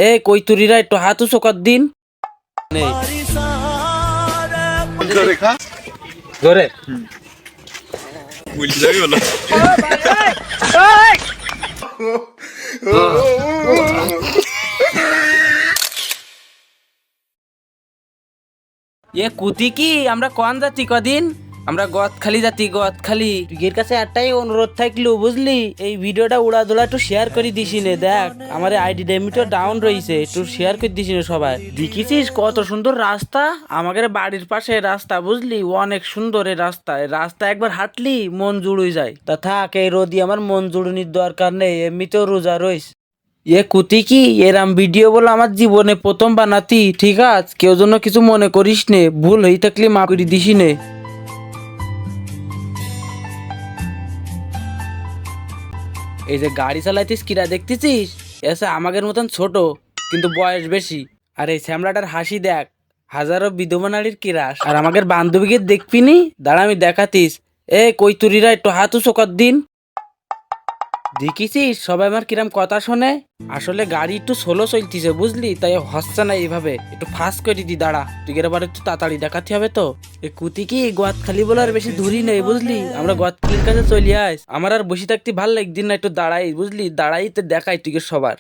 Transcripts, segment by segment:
এ কৈতুরীরা একটু হাতু চোকার দিন নেই ধরে এ কুতি কি আমরা কোন যাচ্ছি কদিন আমরা গদখালি যাচ্ছি গদখালি এর কাছে একটাই অনুরোধ থাকলো বুঝলি এই ভিডিওটা উড়াদোড়া একটু শেয়ার করে দিস নে দেখ আমার আইডি ডেমিটো ডাউন রয়েছে একটু শেয়ার করে দিস নে সবাই দেখিছিস কত সুন্দর রাস্তা আমাদের বাড়ির পাশে রাস্তা বুঝলি অনেক সুন্দর এই রাস্তা একবার হাঁটলি মন জুড়ে যায় তা থাক এই রোদি আমার মন জুড়ুনির দরকার নেই এমনিতেও রোজা রইস এ কুতি কি এরাম ভিডিও বলে আমার জীবনে প্রথম বানাতি ঠিক আছে কেউ জন্য কিছু মনে করিস নে ভুল হয়ে থাকলে মা করে দিস নে এই যে গাড়ি চালাইতিস কিরা দেখতেছিস এসে আমাদের মতন ছোট কিন্তু বয়স বেশি আর এই শ্যামলাটার হাসি দেখ হাজারো বিধবা নারীর কিরাস আর আমাদের বান্ধবীকে দেখবিনি দাঁড়া আমি দেখাতিস এ কৈতুরীরা একটু হাতু চোকার দিন দেখিছিস সবাই আমার কিরাম কথা শোনে আসলে গাড়ি একটু স্লো চলতিছে বুঝলি তাই হচ্ছে না এইভাবে একটু ফাস্ট করে দি দাঁড়া তুই এবার একটু তাড়াতাড়ি দেখাতে হবে তো এ কুতি কি গোয়াতখালি বলে আর বেশি দূরই নেই বুঝলি আমরা গোয়াতখালির কাছে চলে আস আমার আর বসে থাকতে ভাল লাগদিন না একটু দাঁড়াই বুঝলি দাঁড়াইতে দেখাই তুই সবার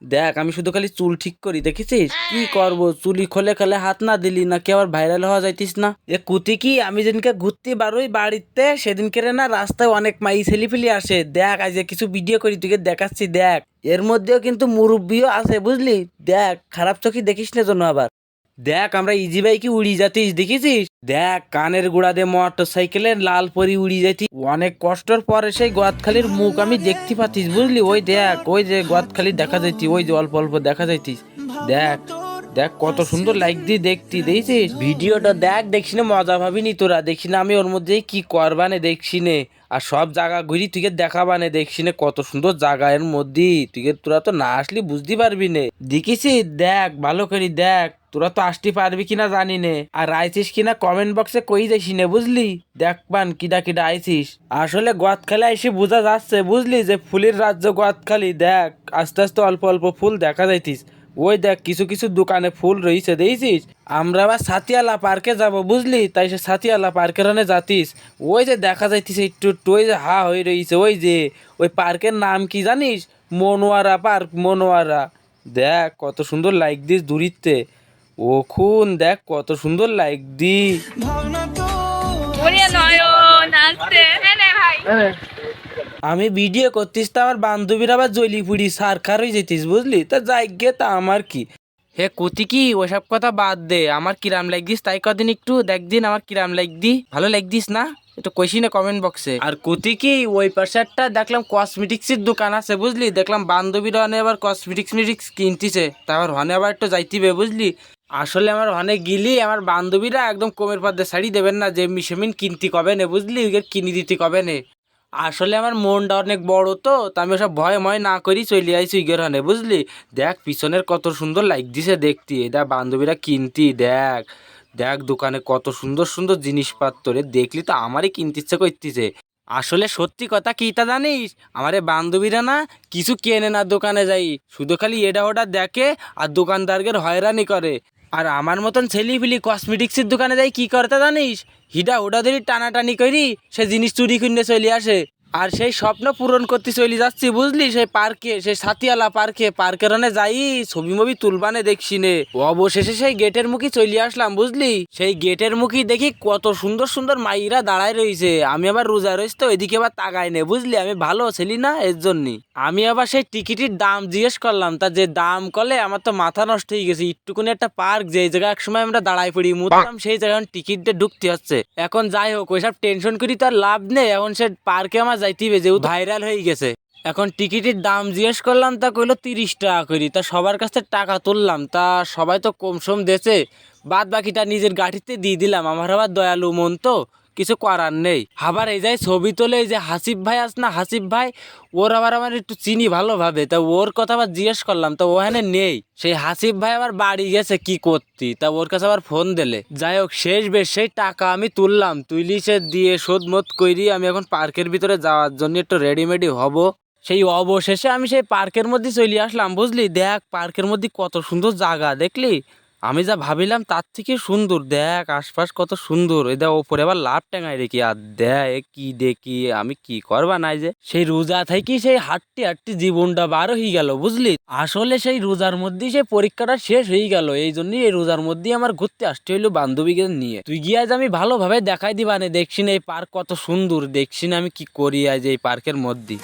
দেখ আমি শুধু খালি চুল ঠিক করি দেখেছিস কি করবো চুলি খোলে খালে হাত না দিলি নাকি আবার ভাইরাল হওয়া যাইতিস না এ কুতি কি আমি যেদিনকে ঘুরতে বারোই বাড়িতে সেদিনকে না রাস্তায় অনেক মাই ছেলিফেলি আসে দেখ আজ কিছু ভিডিও করি তুই দেখাচ্ছি দেখ এর মধ্যেও কিন্তু মুরব্বিও আছে বুঝলি দেখ খারাপ চোখে দেখিস না জন্য আবার দেখ আমরা ইজি বাইকে উড়ি যাতিস দেখেছিস দেখ কানের গোড়া দিয়ে মোটর সাইকেলের লাল পরি উড়ি যাইতি অনেক কষ্টর পরে সেই গোয়াতখালির মুখ আমি দেখতে পাচ্ছিস বুঝলি ওই দেখ ওই যে গোয়াতখালি দেখা যাইতি ওই যে অল্প অল্প দেখা যাইতিস দেখ দেখ কত সুন্দর লাইক দিয়ে দেখতি দেখছিস ভিডিওটা দেখ দেখছি না মজা ভাবিনি তোরা দেখছি না আমি ওর মধ্যে কি করবানে দেখছি নে আর সব জায়গা ঘুরি তুই দেখাবানে দেখছি না কত সুন্দর জায়গা এর মধ্যে তুই তোরা তো না আসলি বুঝতে পারবি নে দেখিছি দেখ ভালো করে দেখ তোরা তো আসতে পারবি কিনা জানি নে আর আইছিস কিনা কমেন্ট বক্সে কই যাইছি নে বুঝলি দেখবান কিডা কিডা আইছিস আসলে গোয়াতখালি এসে বোঝা যাচ্ছে বুঝলি যে ফুলের রাজ্য গোয়াতখালি দেখ আস্তে আস্তে অল্প অল্প ফুল দেখা যাইতিস ওই দেখ কিছু কিছু দোকানে ফুল রয়েছে দেখছিস আমরা আবার সাতিয়ালা পার্কে যাব বুঝলি তাই সে সাতিয়ালা পার্কের ওখানে যাতিস ওই যে দেখা যাইতিস একটু একটু ওই যে হা হয়ে রয়েছে ওই যে ওই পার্কের নাম কি জানিস মনোয়ারা পার্ক মনোয়ারা দেখ কত সুন্দর লাইক দিস দূরিতে ও খুন দেখ কত সুন্দর লাইক দি আমি ভিডিও করতিস তা আমার বান্ধবীরা আবার জলিপুরি সারখার হয়ে যেতিস বুঝলি তা যাই গে তা আমার কি হে কুতি কি ওসব কথা বাদ দে আমার কিরাম লাইক দিস তাই কদিন একটু দেখ দিন আমার কিরাম লাইক দি ভালো লাইক দিস না একটু কইসি না কমেন্ট বক্সে আর কুতি কি ওই পাশেরটা দেখলাম কসমেটিক্সের দোকান আছে বুঝলি দেখলাম বান্ধবীরা অনেক আবার কসমেটিক্স কিনতিছে তারপর হনে আবার একটু যাইতিবে বুঝলি আসলে আমার অনেক গিলি আমার বান্ধবীরা একদম কমের পর্দা শাড়ি দেবেন না যে মিশমিন কিনতে কবে নে বুঝলি কিনে দিতে কবে নে আসলে আমার মনটা অনেক বড় তো আমি ওসব ভয় ময় না করি চলে আইছি ইগেরহানে বুঝলি দেখ পিছনের কত সুন্দর লাইক দিছে দেখতি দেখ বান্ধবীরা কিনতি দেখ দেখ দোকানে কত সুন্দর সুন্দর জিনিসপত্র রে দেখলি তো আমারই কিনতে ইচ্ছে করতেছে আসলে সত্যি কথা কি তা জানিস আমার এই বান্ধবীরা না কিছু কেনে না দোকানে যাই শুধু খালি এটা ওটা দেখে আর দোকানদারকে হয়রানি করে আর আমার মতন ছেলিপিলি কসমেটিক্সের দোকানে যাই কি করতে জানিস হিডা ওটা ধরি টানাটানি করি সে জিনিস চুরি কিনে চলে আসে আর সেই স্বপ্ন পূরণ করতে চলে যাচ্ছি বুঝলি সেই পার্কে সেই সাতিয়ালা পার্কের ওনে যাই ছবি মবি তুলবানে দেখছি নে অবশেষে সেই গেটের মুখে চলে আসলাম বুঝলি সেই গেটের মুখে দেখি কত সুন্দর সুন্দর মাইরা দাঁড়ায় রয়েছে আমি আবার রোজা রয়েছে তো এদিকে আবার তাকাই নে বুঝলি আমি ভালো ছিলি না এর জন্যই আমি আবার সেই টিকিটের দাম জিজ্ঞেস করলাম তা যে দাম করলে আমার তো মাথা নষ্ট হয়ে গেছে একটুকুনি একটা পার্ক যে জায়গায় একসময় আমরা দাঁড়াই পড়ি মুতাম সেই জায়গায় টিকিট দিয়ে ঢুকতে হচ্ছে এখন যাই হোক ওইসব টেনশন করি তার লাভ নেই এখন সে পার্কে আমার যাইতে হবে যেহেতু ভাইরাল হয়ে গেছে এখন টিকিটের দাম জিজ্ঞেস করলাম তা কইলো 30 টাকা করি তা সবার কাছে টাকা তুললাম তা সবাই তো কম সম দেছে বাদ বাকিটা নিজের গাড়িতে দিয়ে দিলাম আমার আবার দয়ালু মন তো কিছু করার নেই আবার এই যাই ছবি তোলে এই যে হাসিফ ভাই আস না হাসিফ ভাই ওর আবার আমার একটু চিনি ভালোভাবে তা ওর কথা আবার জিজ্ঞেস করলাম তা ওখানে নেই সেই হাসিফ ভাই আবার বাড়ি গেছে কি করতি তা ওর কাছে আবার ফোন দিলে যাই হোক শেষ বেশ সেই টাকা আমি তুললাম তুইলি সে দিয়ে শোধ মত করি আমি এখন পার্কের ভিতরে যাওয়ার জন্য একটু রেডিমেডি হব সেই অবশেষে আমি সেই পার্কের মধ্যে চলে আসলাম বুঝলি। দেখ পার্কের মধ্যে কত সুন্দর জায়গা, দেখলি আমি যা ভাবিলাম তার থেকে সুন্দর। দেখ আশপাশ কত সুন্দর, এই দেখ ওপরে আবার লাভ টাঙায় রেখি। আর দেখ এ কি দেখি, আমি কি করবা নাই যে সেই রোজা থেকে সেই হাঁটতে হাঁটতে জীবনটা বার হয়ে গেল বুঝলি। আসলে সেই রোজার মধ্যেই সেই পরীক্ষাটা শেষ হয়ে গেল, এই জন্যই এই রোজার মধ্যেই আমার ঘুরতে আসতে হইলো বান্ধবীকে নিয়ে। তুই গিয়ে আজ আমি ভালোভাবে দেখাই দিবা নে, দেখছি না এই পার্ক কত সুন্দর, দেখছি না আমি কি করি আজ এই পার্কের মধ্যে।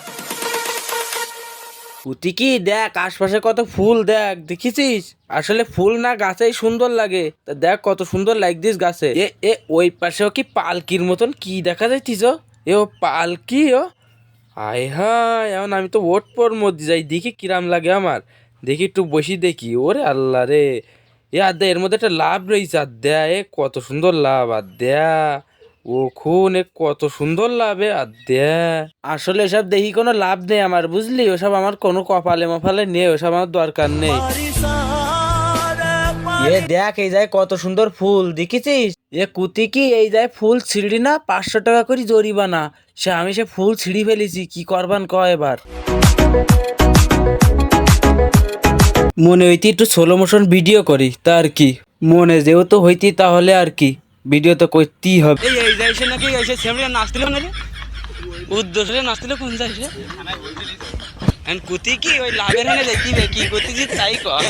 পুতি কি দেখ আশপাশে কত ফুল, দেখ দেখিছিস? আসলে ফুল না গাছেই সুন্দর লাগে। তা দেখ কত সুন্দর লাগছিস গাছে। এ এ ওই পাশেও কি পালকির মতন কি দেখা যাইতিস? এ ও পালকি ও, আয় হায়, এখন আমি তো ওট পর মধ্যে যাই, দেখি কিরাম লাগে আমার। দেখি একটু বসি দেখি, ওরে আল্লাহ রে, এ আর দে এর মধ্যে একটা লাভ রয়েছে। আর দেয়া এ কত সুন্দর লাভ, আর দেয়া ও খুন এ কত সুন্দর লাভ এ, আর দেয়া। আসলে এসব দেখি কোনো লাভ নেই আমার বুঝলি, ওসব আমার কোনো কপালে মফালে নেই, ওসব আমার দরকার নেই। এ দেখ এই যায় কত সুন্দর ফুল, দেখিছিস? এ কুতি কি এই যায় ফুল ছিঁড়ি না 500 টাকা করে জরিমানা। সে আমি সে ফুল ছিঁড়ি ফেলেছি, কি করবান ক এবার। মনে হইতি একটু স্লো মোশন ভিডিও করি, তা আর কি মনে যেহেতু হইতি তাহলে আর কি ভিডিও তো করতেই হবে। এই যাইছে নাকি এসে সেমরে নাচছিল না রে, উদ্দেশ্যে নাচছিল কোন যাইছে এন্ড কুতি কি ওই লাভের হনে যাইতি কি করতেছি তাই কর।